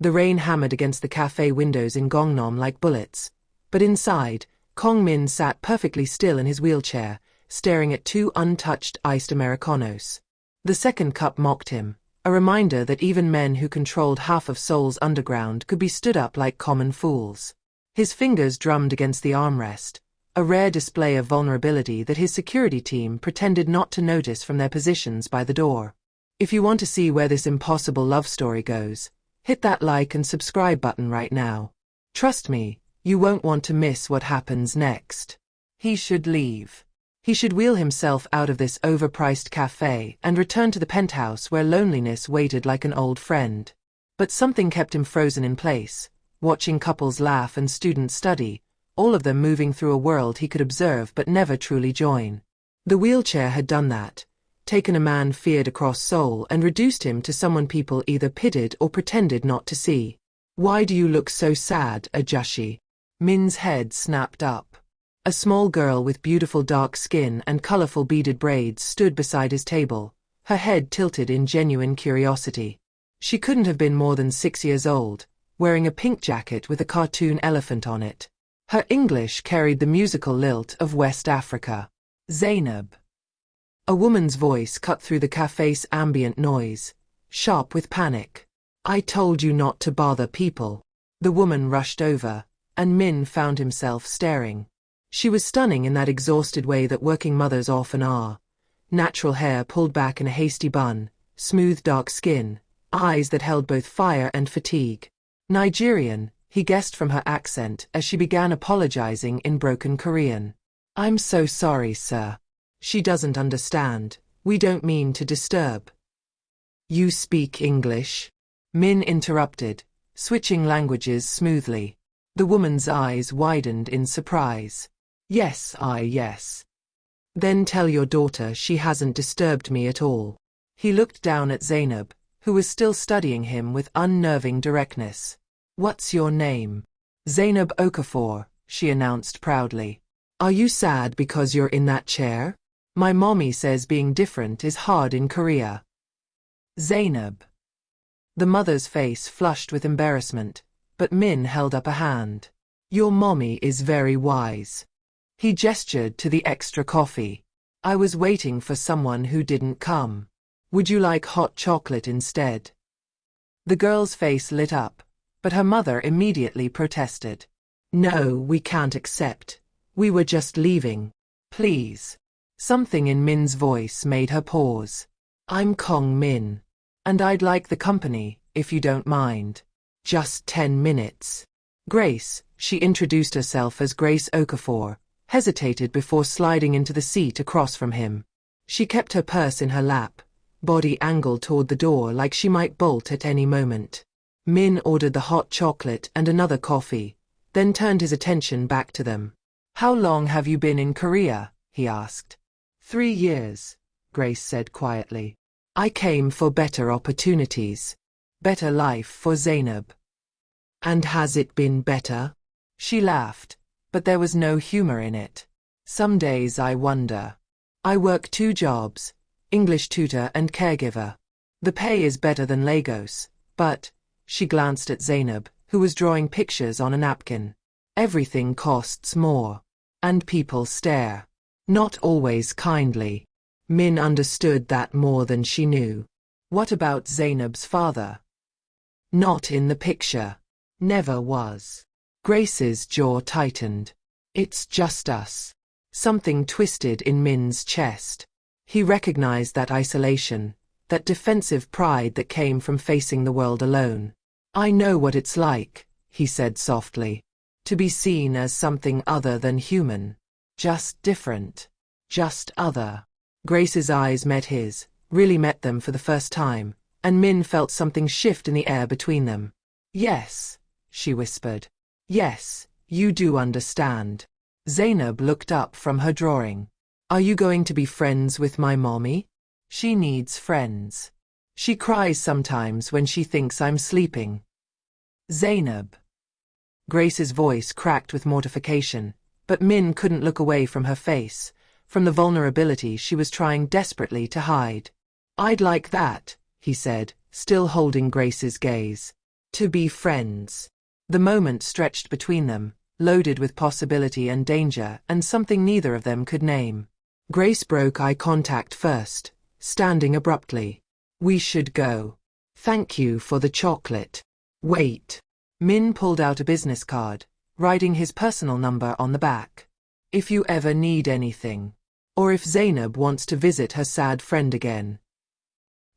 The rain hammered against the cafe windows in Gangnam like bullets, but inside, Kong Min sat perfectly still in his wheelchair, staring at two untouched iced Americanos. The second cup mocked him, a reminder that even men who controlled half of Seoul's underground could be stood up like common fools. His fingers drummed against the armrest, a rare display of vulnerability that his security team pretended not to notice from their positions by the door. If you want to see where this impossible love story goes, hit that like and subscribe button right now. Trust me, you won't want to miss what happens next. He should leave. He should wheel himself out of this overpriced cafe and return to the penthouse where loneliness waited like an old friend. But something kept him frozen in place, watching couples laugh and students study, all of them moving through a world he could observe but never truly join. The wheelchair had done that, taken a man feared across Seoul and reduced him to someone people either pitied or pretended not to see. Why do you look so sad, Ajushi? Min's head snapped up. A small girl with beautiful dark skin and colorful beaded braids stood beside his table, her head tilted in genuine curiosity. She couldn't have been more than 6 years old, wearing a pink jacket with a cartoon elephant on it. Her English carried the musical lilt of West Africa. Zainab. A woman's voice cut through the cafe's ambient noise, sharp with panic. I told you not to bother people. The woman rushed over, and Min found himself staring. She was stunning in that exhausted way that working mothers often are. Natural hair pulled back in a hasty bun, smooth dark skin, eyes that held both fire and fatigue. Nigerian, he guessed from her accent as she began apologizing in broken Korean. I'm so sorry, sir. She doesn't understand. We don't mean to disturb. You speak English? Min interrupted, switching languages smoothly. The woman's eyes widened in surprise. Yes. Then tell your daughter she hasn't disturbed me at all. He looked down at Zainab, who was still studying him with unnerving directness. What's your name? Zainab Okafor, she announced proudly. Are you sad because you're in that chair? My mommy says being different is hard in Korea. Zainab. The mother's face flushed with embarrassment, but Min held up a hand. Your mommy is very wise. He gestured to the extra coffee. I was waiting for someone who didn't come. Would you like hot chocolate instead? The girl's face lit up, but her mother immediately protested. No, we can't accept. We were just leaving. Please. Something in Min's voice made her pause. I'm Kong Min. And I'd like the company, if you don't mind. Just 10 minutes. Grace, she introduced herself as Grace Okafor, hesitated before sliding into the seat across from him. She kept her purse in her lap, body angled toward the door like she might bolt at any moment. Min ordered the hot chocolate and another coffee, then turned his attention back to them. How long have you been in Korea? He asked. 3 years, Grace said quietly. I came for better opportunities. Better life for Zainab. And has it been better? She laughed, but there was no humor in it. Some days I wonder. I work 2 jobs, English tutor and caregiver. The pay is better than Lagos, but, she glanced at Zainab, who was drawing pictures on a napkin. Everything costs more. And people stare. Not always kindly. Min understood that more than she knew. What about Zainab's father? Not in the picture. Never was. Grace's jaw tightened. It's just us. Something twisted in Min's chest. He recognized that isolation, that defensive pride that came from facing the world alone. I know what it's like, he said softly. To be seen as something other than human. Just different. Just other. Grace's eyes met his, really met them for the first time, and Min felt something shift in the air between them. Yes, she whispered. Yes, you do understand. Zainab looked up from her drawing. Are you going to be friends with my mommy? She needs friends. She cries sometimes when she thinks I'm sleeping. Zainab. Grace's voice cracked with mortification, but Min couldn't look away from her face, from the vulnerability she was trying desperately to hide. I'd like that, he said, still holding Grace's gaze. To be friends. The moment stretched between them, loaded with possibility and danger and something neither of them could name. Grace broke eye contact first, standing abruptly. We should go. Thank you for the chocolate. Wait. Min pulled out a business card, writing his personal number on the back. If you ever need anything. Or if Zainab wants to visit her sad friend again.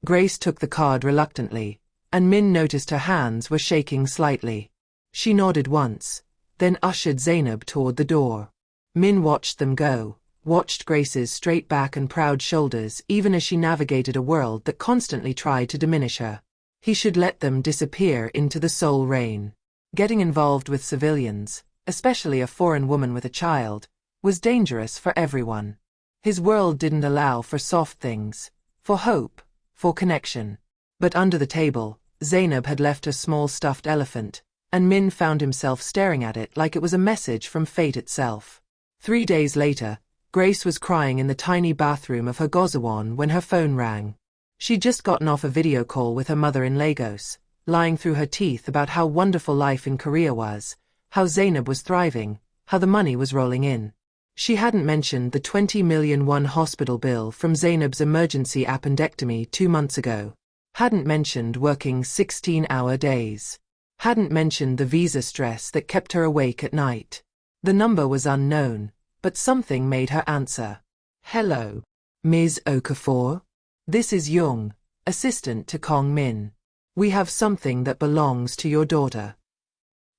Grace took the card reluctantly, and Min noticed her hands were shaking slightly. She nodded once, then ushered Zainab toward the door. Min watched them go, watched Grace's straight back and proud shoulders even as she navigated a world that constantly tried to diminish her. He should let them disappear into the Seoul rain. Getting involved with civilians, especially a foreign woman with a child, was dangerous for everyone. His world didn't allow for soft things, for hope, for connection. But under the table, Zainab had left a small stuffed elephant, and Min found himself staring at it like it was a message from fate itself. 3 days later, Grace was crying in the tiny bathroom of her Gozawon when her phone rang. She'd just gotten off a video call with her mother in Lagos, lying through her teeth about how wonderful life in Korea was, how Zainab was thriving, how the money was rolling in. She hadn't mentioned the 20 million won hospital bill from Zainab's emergency appendectomy 2 months ago. Hadn't mentioned working 16-hour days. Hadn't mentioned the visa stress that kept her awake at night. The number was unknown, but something made her answer. Hello. Ms. Okafor? This is Young, assistant to Kong Min. We have something that belongs to your daughter.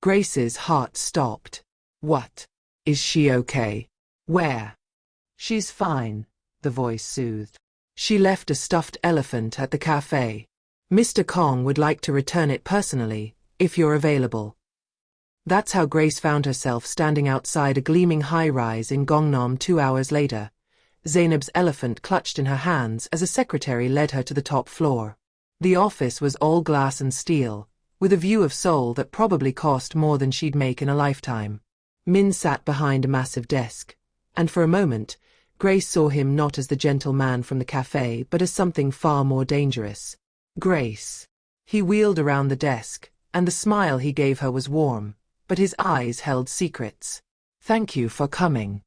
Grace's heart stopped. What? Is she okay? Where? She's fine, the voice soothed. She left a stuffed elephant at the café. Mr. Kong would like to return it personally, if you're available. That's how Grace found herself standing outside a gleaming high-rise in Gangnam 2 hours later, Zainab's elephant clutched in her hands as a secretary led her to the top floor. The office was all glass and steel, with a view of Seoul that probably cost more than she'd make in a lifetime. Min sat behind a massive desk, and for a moment, Grace saw him not as the gentle man from the café but as something far more dangerous. Grace. He wheeled around the desk, and the smile he gave her was warm, but his eyes held secrets. Thank you for coming.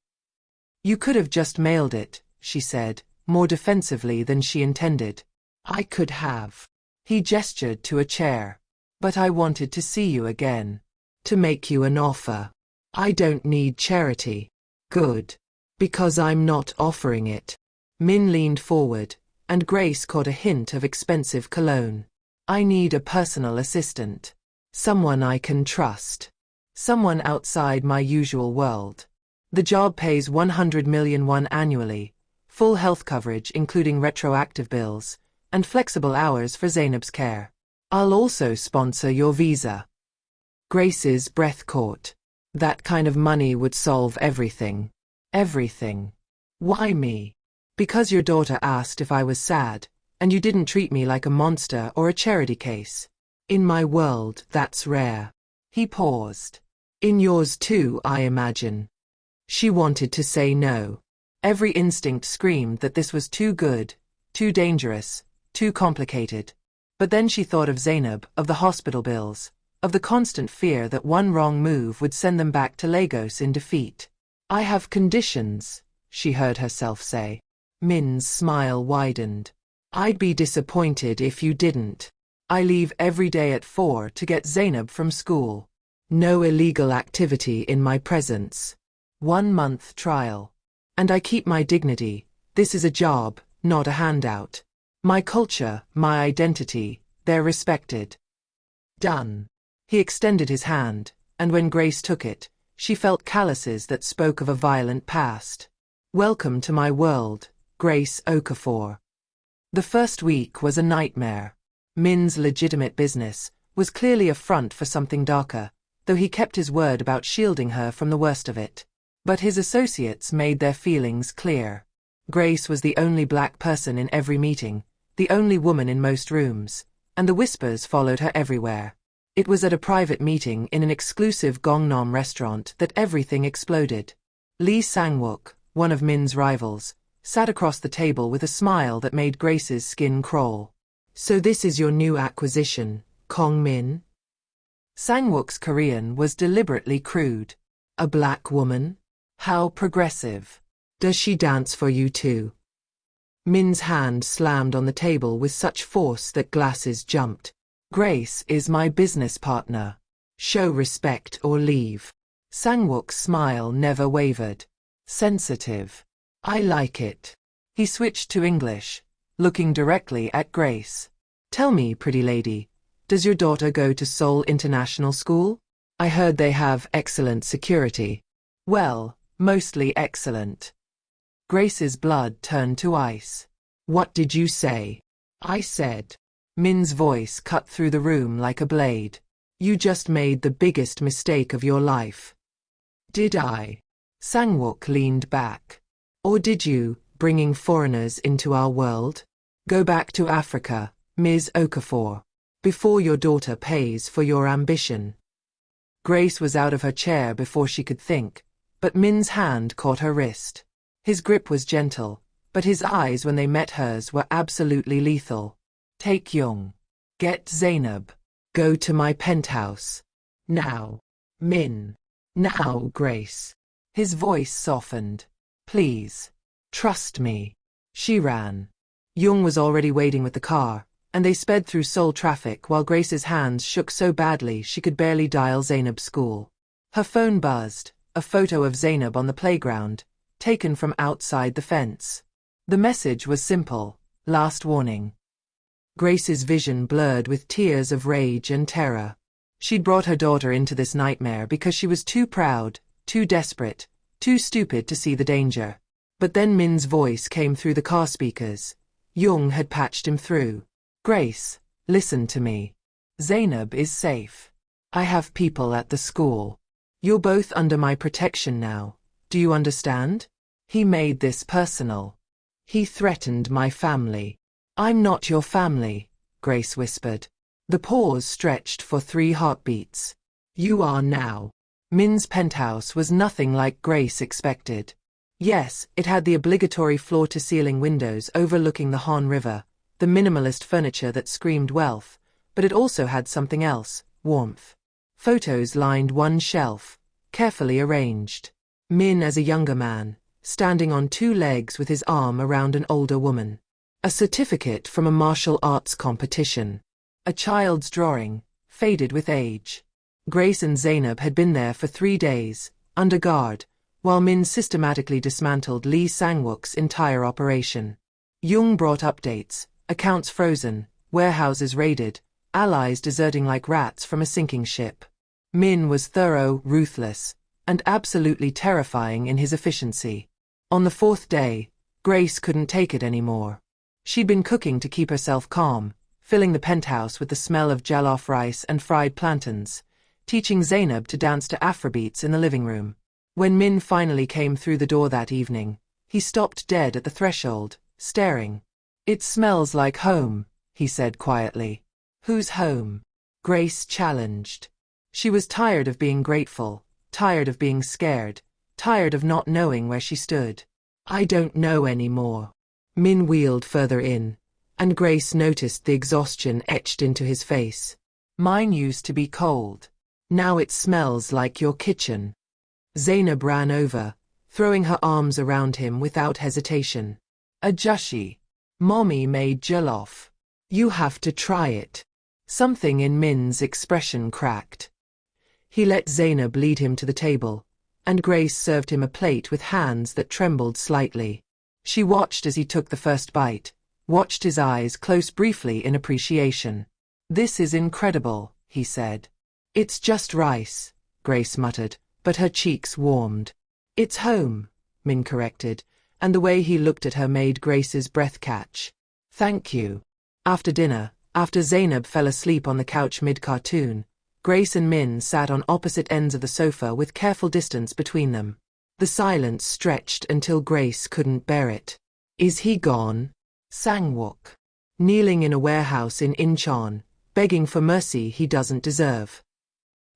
You could have just mailed it, she said, more defensively than she intended. I could have. He gestured to a chair. But I wanted to see you again. To make you an offer. I don't need charity. Good. Because I'm not offering it. Min leaned forward, and Grace caught a hint of expensive cologne. I need a personal assistant. Someone I can trust. Someone outside my usual world. The job pays 100 million won annually, full health coverage including retroactive bills, and flexible hours for Zainab's care. I'll also sponsor your visa. Grace's breath caught. That kind of money would solve everything. Everything. Why me? Because your daughter asked if I was sad, and you didn't treat me like a monster or a charity case. In my world, that's rare. He paused. In yours too, I imagine. She wanted to say no. Every instinct screamed that this was too good, too dangerous, too complicated. But then she thought of Zainab, of the hospital bills, of the constant fear that one wrong move would send them back to Lagos in defeat. I have conditions, she heard herself say. Min's smile widened. I'd be disappointed if you didn't. I leave every day at 4 to get Zainab from school. No illegal activity in my presence. 1-month trial. And I keep my dignity. This is a job, not a handout. My culture, my identity, they're respected. Done. He extended his hand, and when Grace took it, she felt calluses that spoke of a violent past. Welcome to my world, Grace Okafor. The first week was a nightmare. Min's legitimate business was clearly a front for something darker, though he kept his word about shielding her from the worst of it. But his associates made their feelings clear. Grace was the only black person in every meeting, the only woman in most rooms, and the whispers followed her everywhere. It was at a private meeting in an exclusive Gangnam restaurant that everything exploded. Lee Sang-wook, one of Min's rivals, sat across the table with a smile that made Grace's skin crawl. So this is your new acquisition, Kong Min? Sang-wook's Korean was deliberately crude. A black woman? How progressive. Does she dance for you too? Min's hand slammed on the table with such force that glasses jumped. Grace is my business partner. Show respect or leave. Sang-wook's smile never wavered. Sensitive. I like it. He switched to English, looking directly at Grace. Tell me, pretty lady, does your daughter go to Seoul International School? I heard they have excellent security. Well, mostly excellent. Grace's blood turned to ice. What did you say? I said. Min's voice cut through the room like a blade. You just made the biggest mistake of your life. Did I? Sang-wook leaned back. Or did you, bringing foreigners into our world? Go back to Africa, Ms. Okafor, before your daughter pays for your ambition. Grace was out of her chair before she could think, but Min's hand caught her wrist. His grip was gentle, but his eyes when they met hers were absolutely lethal. Take Young. Get Zainab. Go to my penthouse. Now. Min. Now, Grace. His voice softened. Please. Trust me. She ran. Young was already waiting with the car, and they sped through Seoul traffic while Grace's hands shook so badly she could barely dial Zainab's school. Her phone buzzed, a photo of Zainab on the playground, taken from outside the fence. The message was simple, last warning. Grace's vision blurred with tears of rage and terror. She'd brought her daughter into this nightmare because she was too proud, too desperate, too stupid to see the danger. But then Min's voice came through the car speakers. Young had patched him through. Grace, listen to me. Zainab is safe. I have people at the school. You're both under my protection now. Do you understand? He made this personal. He threatened my family. I'm not your family, Grace whispered. The pause stretched for 3 heartbeats. You are now. Min's penthouse was nothing like Grace expected. Yes, it had the obligatory floor-to-ceiling windows overlooking the Han River, the minimalist furniture that screamed wealth, but it also had something else, warmth. Photos lined one shelf, carefully arranged. Min as a younger man, standing on 2 legs with his arm around an older woman. A certificate from a martial arts competition. A child's drawing, faded with age. Grace and Zainab had been there for 3 days, under guard, while Min systematically dismantled Lee Sang-wook's entire operation. Young brought updates, accounts frozen, warehouses raided, allies deserting like rats from a sinking ship. Min was thorough, ruthless, and absolutely terrifying in his efficiency. On the 4th day, Grace couldn't take it anymore. She'd been cooking to keep herself calm, filling the penthouse with the smell of jollof rice and fried plantains, teaching Zainab to dance to Afrobeats in the living room. When Min finally came through the door that evening, he stopped dead at the threshold, staring. It smells like home, he said quietly. Whose home? Grace challenged. She was tired of being grateful, tired of being scared, tired of not knowing where she stood. I don't know anymore. Min wheeled further in, and Grace noticed the exhaustion etched into his face. Mine used to be cold. Now it smells like your kitchen. Zainab ran over, throwing her arms around him without hesitation. A jushi. Mommy made jollof. You have to try it. Something in Min's expression cracked. He let Zainab lead him to the table, and Grace served him a plate with hands that trembled slightly. She watched as he took the first bite, watched his eyes close briefly in appreciation. This is incredible, he said. It's just rice, Grace muttered, but her cheeks warmed. It's home, Min corrected, and the way he looked at her made Grace's breath catch. Thank you. After dinner, after Zainab fell asleep on the couch mid-cartoon, Grace and Min sat on opposite ends of the sofa with careful distance between them. The silence stretched until Grace couldn't bear it. Is he gone? Sang-wook. Kneeling in a warehouse in Incheon, begging for mercy he doesn't deserve.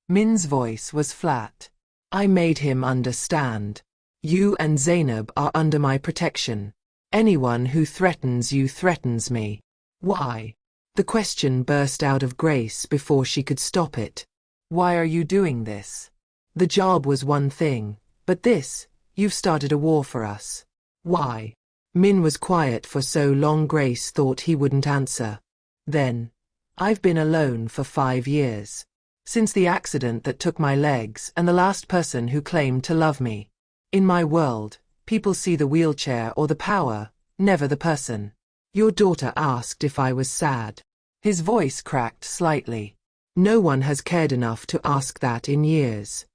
Min's voice was flat. I made him understand. You and Zainab are under my protection. Anyone who threatens you threatens me. Why? The question burst out of Grace before she could stop it. Why are you doing this? The job was one thing, but this, you've started a war for us. Why? Min was quiet for so long Grace thought he wouldn't answer. Then, I've been alone for 5 years. Since the accident that took my legs and the last person who claimed to love me. In my world, people see the wheelchair or the power, never the person. Your daughter asked if I was sad. His voice cracked slightly. No one has cared enough to ask that in years.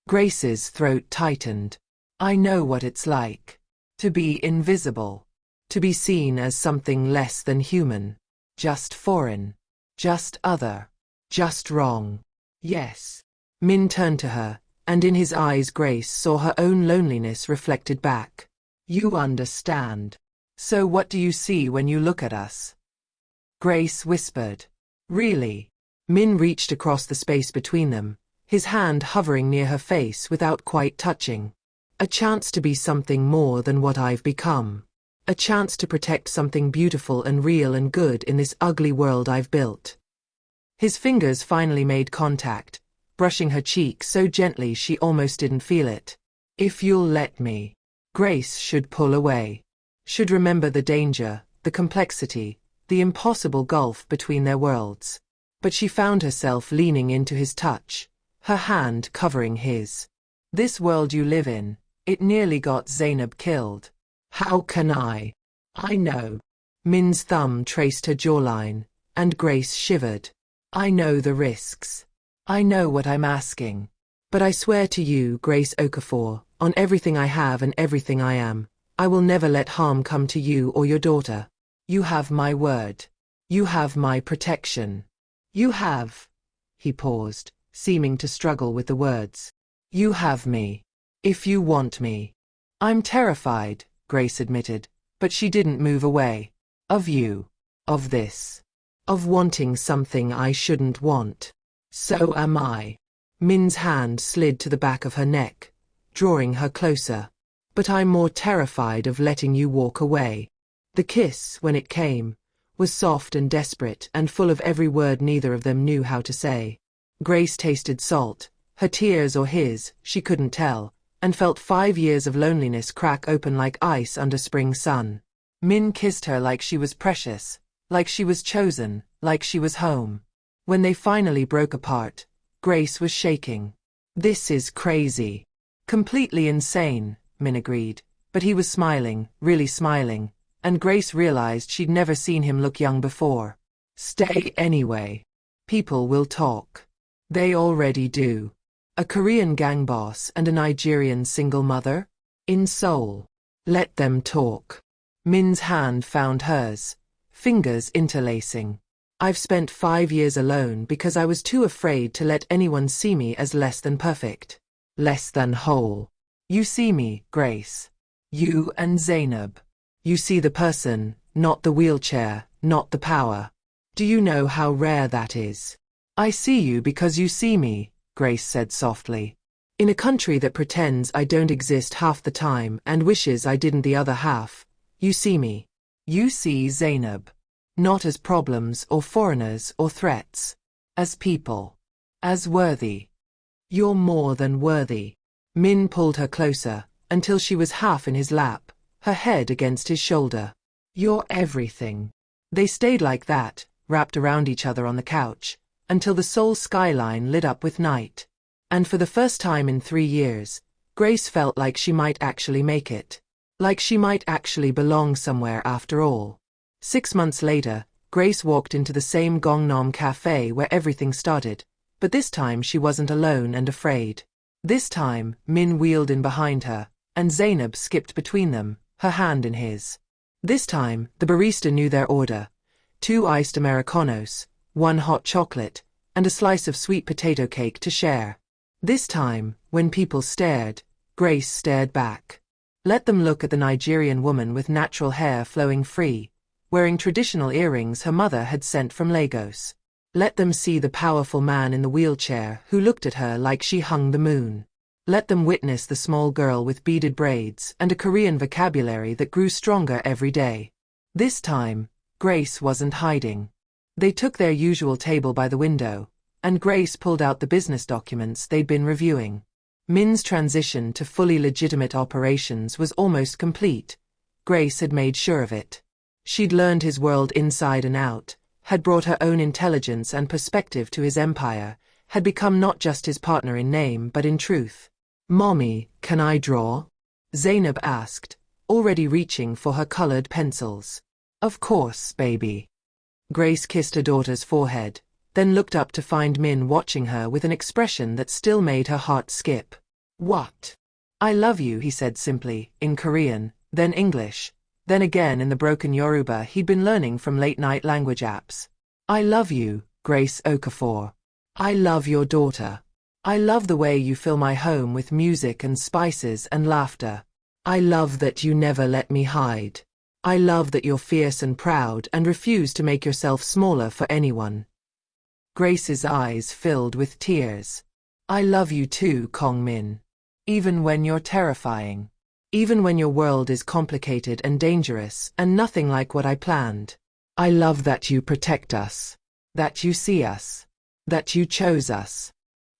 Grace's throat tightened. I know what it's like. To be invisible. To be seen as something less than human. Just foreign. Just other. Just wrong. Yes. Min turned to her, and in his eyes Grace saw her own loneliness reflected back. You understand. So what do you see when you look at us? Grace whispered. Really? Min reached across the space between them, his hand hovering near her face without quite touching. A chance to be something more than what I've become. A chance to protect something beautiful and real and good in this ugly world I've built. His fingers finally made contact, brushing her cheek so gently she almost didn't feel it. If you'll let me. Grace should pull away. Should remember the danger, the complexity, the impossible gulf between their worlds. But she found herself leaning into his touch, her hand covering his. This world you live in, it nearly got Zainab killed. How can I? I know. Min's thumb traced her jawline, and Grace shivered. I know the risks. I know what I'm asking. But I swear to you, Grace Okafor, on everything I have and everything I am, I will never let harm come to you or your daughter. You have my word. You have my protection. You have. He paused, seeming to struggle with the words. You have me. If you want me. I'm terrified, Grace admitted, but she didn't move away. Of you. Of this. Of wanting something I shouldn't want. So am I. Min's hand slid to the back of her neck, drawing her closer. But I'm more terrified of letting you walk away. The kiss, when it came, was soft and desperate and full of every word neither of them knew how to say. Grace tasted salt, her tears or his, she couldn't tell, and felt 5 years of loneliness crack open like ice under spring sun. Min kissed her like she was precious, like she was chosen, like she was home. When they finally broke apart, Grace was shaking. This is crazy. Completely insane, Min agreed, but he was smiling, really smiling, and Grace realized she'd never seen him look young before. Stay anyway. People will talk. They already do. A Korean gang boss and a Nigerian single mother? In Seoul. Let them talk. Min's hand found hers, fingers interlacing. I've spent 5 years alone because I was too afraid to let anyone see me as less than perfect. Less than whole. You see me, Grace. You and Zainab. You see the person, not the wheelchair, not the power. Do you know how rare that is? I see you because you see me, Grace said softly. In a country that pretends I don't exist half the time and wishes I didn't the other half, you see me. You see Zainab. Not as problems or foreigners or threats. As people. As worthy. You're more than worthy. Min pulled her closer, until she was half in his lap, her head against his shoulder. You're everything. They stayed like that, wrapped around each other on the couch, until the Seoul skyline lit up with night. And for the first time in 3 years, Grace felt like she might actually make it. Like she might actually belong somewhere after all. 6 months later, Grace walked into the same Gangnam café where everything started, but this time she wasn't alone and afraid. This time, Min wheeled in behind her, and Zainab skipped between them, her hand in his. This time, the barista knew their order. 2 iced Americanos, 1 hot chocolate, and a slice of sweet potato cake to share. This time, when people stared, Grace stared back. Let them look at the Nigerian woman with natural hair flowing free, wearing traditional earrings her mother had sent from Lagos. Let them see the powerful man in the wheelchair who looked at her like she hung the moon. Let them witness the small girl with beaded braids and a Korean vocabulary that grew stronger every day. This time, Grace wasn't hiding. They took their usual table by the window, and Grace pulled out the business documents they'd been reviewing. Min's transition to fully legitimate operations was almost complete. Grace had made sure of it. She'd learned his world inside and out, had brought her own intelligence and perspective to his empire, had become not just his partner in name but in truth. "Mommy, can I draw?" Zainab asked, already reaching for her colored pencils. "Of course, baby." Grace kissed her daughter's forehead, then looked up to find Min watching her with an expression that still made her heart skip. "What?" "I love you," he said simply, in Korean, then English, then again in the broken Yoruba he'd been learning from late-night language apps. "I love you, Grace Okafor. I love your daughter. I love the way you fill my home with music and spices and laughter. I love that you never let me hide. I love that you're fierce and proud and refuse to make yourself smaller for anyone." Grace's eyes filled with tears. "I love you too, Kong Min. Even when you're terrifying. Even when your world is complicated and dangerous and nothing like what I planned. I love that you protect us. That you see us. That you chose us.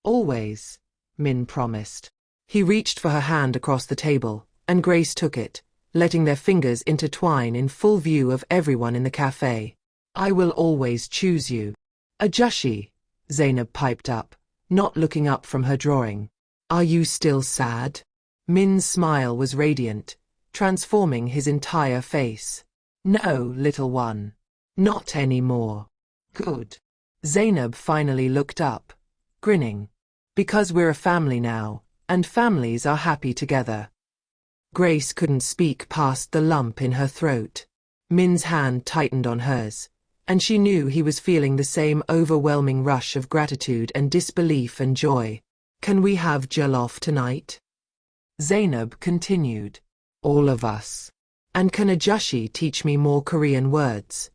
Always," Min promised. He reached for her hand across the table, and Grace took it, letting their fingers intertwine in full view of everyone in the café. "I will always choose you." "Ajushi," Zainab piped up, not looking up from her drawing. "Are you still sad?" Min's smile was radiant, transforming his entire face. "No, little one. Not anymore." "Good." Zainab finally looked up, grinning. "Because we're a family now, and families are happy together." Grace couldn't speak past the lump in her throat. Min's hand tightened on hers, and she knew he was feeling the same overwhelming rush of gratitude and disbelief and joy. "Can we have jollof tonight?" Zainab continued. "All of us. And can Ajushi teach me more Korean words?"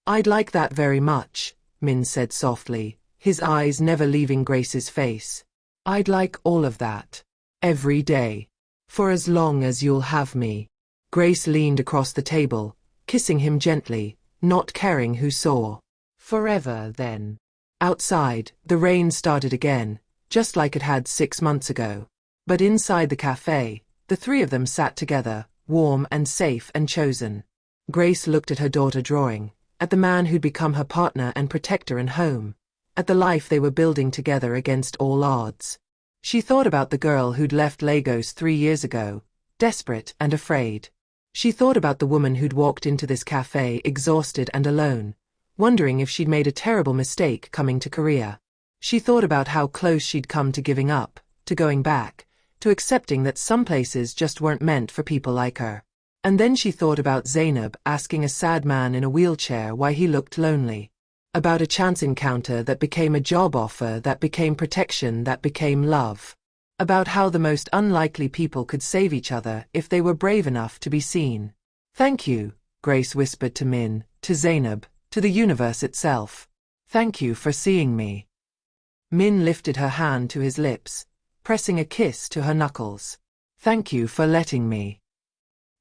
"I'd like that very much," Min said softly, his eyes never leaving Grace's face. "I'd like all of that. Every day. For as long as you'll have me." Grace leaned across the table, kissing him gently, not caring who saw. "Forever, then." Outside, the rain started again, just like it had 6 months ago. But inside the café, the three of them sat together, warm and safe and chosen. Grace looked at her daughter drawing, at the man who'd become her partner and protector and home, at the life they were building together against all odds. She thought about the girl who'd left Lagos 3 years ago, desperate and afraid. She thought about the woman who'd walked into this café exhausted and alone, wondering if she'd made a terrible mistake coming to Korea. She thought about how close she'd come to giving up, to going back, to accepting that some places just weren't meant for people like her. And then she thought about Zainab asking a sad man in a wheelchair why he looked lonely. About a chance encounter that became a job offer that became protection that became love. About how the most unlikely people could save each other if they were brave enough to be seen. "Thank you," Grace whispered to Min, to Zainab, to the universe itself. "Thank you for seeing me." Min lifted her hand to his lips, pressing a kiss to her knuckles. "Thank you for letting me."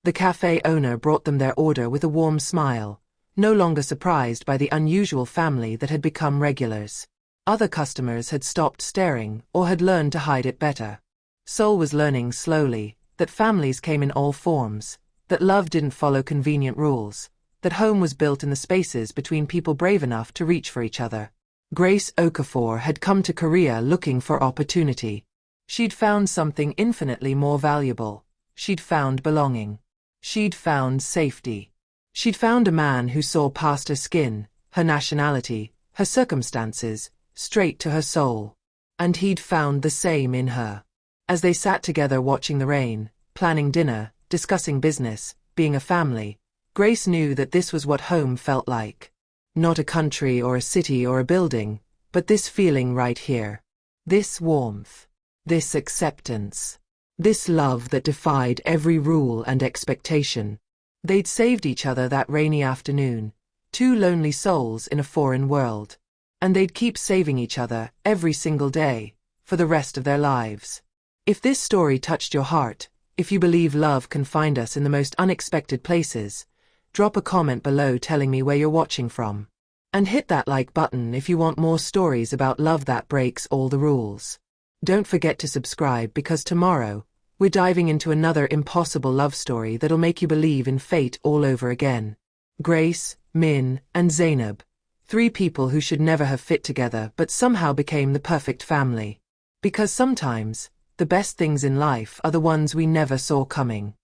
The cafe owner brought them their order with a warm smile, no longer surprised by the unusual family that had become regulars. Other customers had stopped staring or had learned to hide it better. Seoul was learning slowly that families came in all forms, that love didn't follow convenient rules, that home was built in the spaces between people brave enough to reach for each other. Grace Okafor had come to Korea looking for opportunity. She'd found something infinitely more valuable. She'd found belonging. She'd found safety. She'd found a man who saw past her skin, her nationality, her circumstances, straight to her soul. And he'd found the same in her. As they sat together watching the rain, planning dinner, discussing business, being a family, Grace knew that this was what home felt like. Not a country or a city or a building, but this feeling right here. This warmth. This acceptance. This love that defied every rule and expectation. They'd saved each other that rainy afternoon, 2 lonely souls in a foreign world. And they'd keep saving each other every single day, for the rest of their lives. If this story touched your heart, if you believe love can find us in the most unexpected places, drop a comment below telling me where you're watching from. And hit that like button if you want more stories about love that breaks all the rules. Don't forget to subscribe because tomorrow, we're diving into another impossible love story that'll make you believe in fate all over again. Grace, Min, and Zainab. 3 people who should never have fit together but somehow became the perfect family. Because sometimes, the best things in life are the ones we never saw coming.